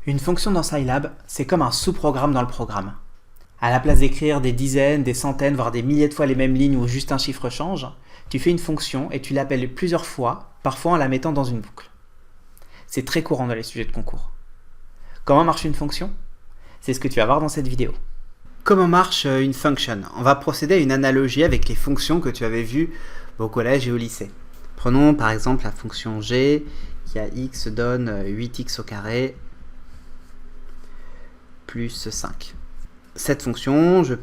Une fonction dans Scilab, c'est comme un sous-programme dans le programme. À la place d'écrire des dizaines, des centaines, voire des milliers de fois les mêmes lignes où juste un chiffre change, tu fais une fonction et tu l'appelles plusieurs fois, parfois en la mettant dans une boucle. C'est très courant dans les sujets de concours. Comment marche une fonction? C'est ce que tu vas voir dans cette vidéo. Comment marche une function? On va procéder à une analogie avec les fonctions que tu avais vues au collège et au lycée. Prenons par exemple la fonction g qui à x donne 8x au carré plus 5. Cette fonction, je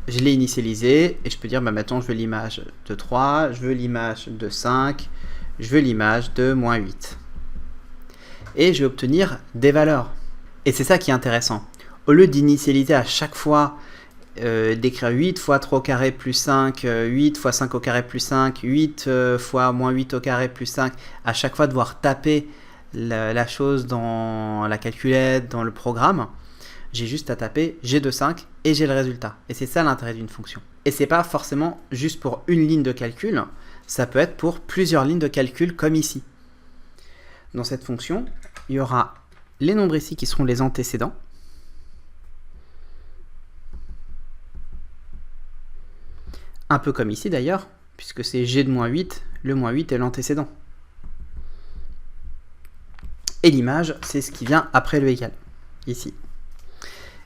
l'ai initialisée et je peux dire maintenant je veux l'image de 3, je veux l'image de 5, je veux l'image de moins 8. Et je vais obtenir des valeurs. Et c'est ça qui est intéressant. Au lieu d'initialiser à chaque fois, d'écrire 8 fois 3 au carré plus 5, 8 fois 5 au carré plus 5, 8 fois moins 8 au carré plus 5, à chaque fois devoir taper la chose dans la calculette, dans le programme, j'ai juste à taper g de 5 et j'ai le résultat. Et c'est ça l'intérêt d'une fonction. Et c'est pas forcément juste pour une ligne de calcul, ça peut être pour plusieurs lignes de calcul comme ici. Dans cette fonction, il y aura les nombres ici qui seront les antécédents. Un peu comme ici d'ailleurs, puisque c'est g de moins 8, le moins 8 est l'antécédent. Et l'image, c'est ce qui vient après le égal, ici.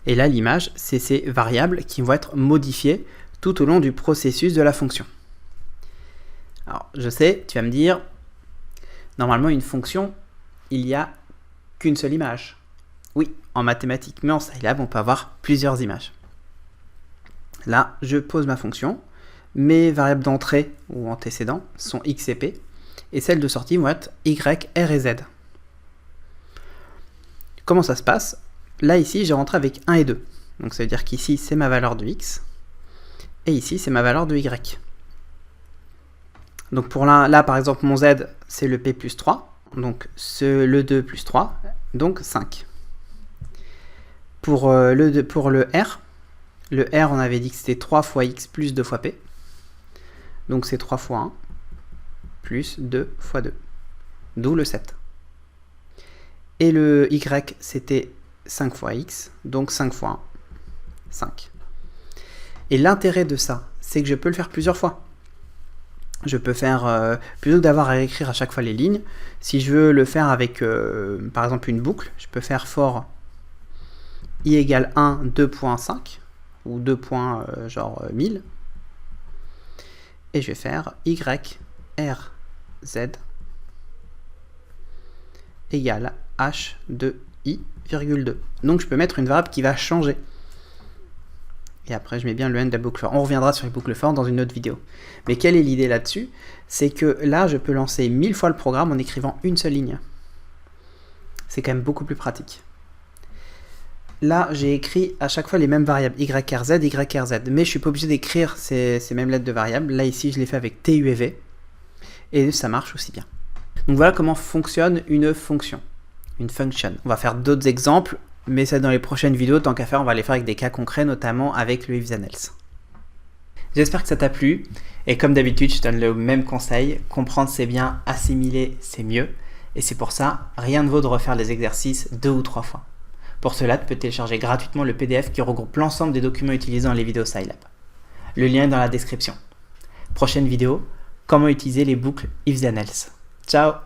Et là, l'image, c'est ces variables qui vont être modifiées tout au long du processus de la fonction. Alors, je sais, tu vas me dire, normalement, une fonction, il n'y a qu'une seule image. Oui, en mathématiques, mais en Scilab, on peut avoir plusieurs images. Là, je pose ma fonction. Mes variables d'entrée ou antécédents sont x et p, et celles de sortie vont être y, r et z. Comment ça se passe? Là, ici, j'ai rentré avec 1 et 2. Donc, ça veut dire qu'ici, c'est ma valeur de x, et ici, c'est ma valeur de y. Donc, pour là, par exemple, mon z, c'est le p plus 3, donc le 2 plus 3, donc 5. Pour le r, on avait dit que c'était 3 fois x plus 2 fois p. Donc c'est 3 fois 1 plus 2 fois 2, d'où le 7. Et le y, c'était 5 fois x, donc 5 fois 1, 5. Et l'intérêt de ça, c'est que je peux le faire plusieurs fois. Je peux faire, plutôt que d'avoir à écrire à chaque fois les lignes, si je veux le faire avec, par exemple, une boucle, je peux faire for i égale 1, 2.5, ou 2 points, genre 1000. Et je vais faire y, r, z égale h de i, virgule 2. Donc je peux mettre une variable qui va changer. Et après je mets bien le n de la boucle for. On reviendra sur les boucles for dans une autre vidéo. Mais quelle est l'idée là-dessus? C'est que là je peux lancer 1000 fois le programme en écrivant une seule ligne. C'est quand même beaucoup plus pratique. Là, j'ai écrit à chaque fois les mêmes variables, y, r, z, y, r, z. Mais je ne suis pas obligé d'écrire ces mêmes lettres de variables. Là, ici, je l'ai fait avec t, u et v. Et ça marche aussi bien. Donc voilà comment fonctionne une fonction, une function. On va faire d'autres exemples, mais ça dans les prochaines vidéos. Tant qu'à faire, on va les faire avec des cas concrets, notamment avec le if then else. J'espère que ça t'a plu. Et comme d'habitude, je te donne le même conseil. Comprendre, c'est bien. Assimiler, c'est mieux. Et c'est pour ça, rien ne vaut de refaire les exercices 2 ou 3 fois. Pour cela, tu peux télécharger gratuitement le PDF qui regroupe l'ensemble des documents utilisés dans les vidéos Scilab. Le lien est dans la description. Prochaine vidéo, comment utiliser les boucles if then else. Ciao!